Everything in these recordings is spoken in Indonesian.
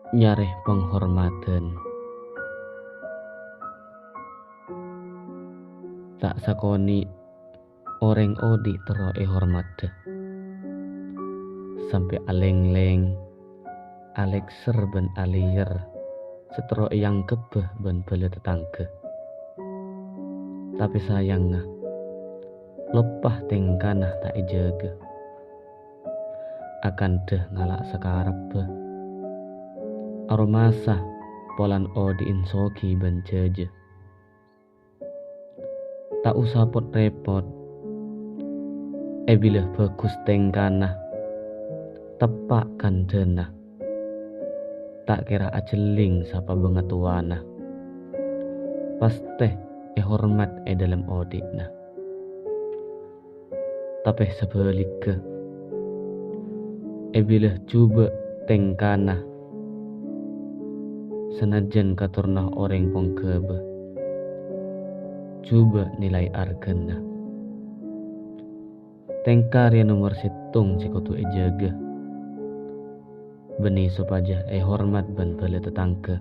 nyareh penghormatan. Tak sakoni orang odi tero hormat deh. Sampai aleng-leng alek serben alier setero yang kebeh ben bele tetangga. Tapi sayangnya lepah tengkanah tak ijaga. Akan deh ngalak sekarap aromasa polan odi insoki ben jaja. Tak usah pot repot bilah bagus tengkanah tepak kandana. Tak kira ajeling sapa bengatuana. Pasteh hormat dalam odikna. Tapi sebalik ke bilah coba tengkana senajan katurnah orang pongkebe coba nilai argana. Tengkar yang nomor situng cikotu jaga beni sopaja hormat ban bale tetangga.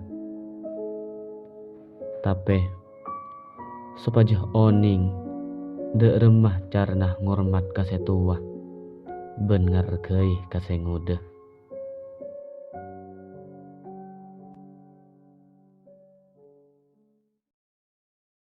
Tapi sopaja oning de remah carnah ngormat kase tua ben ngargai kase ngude.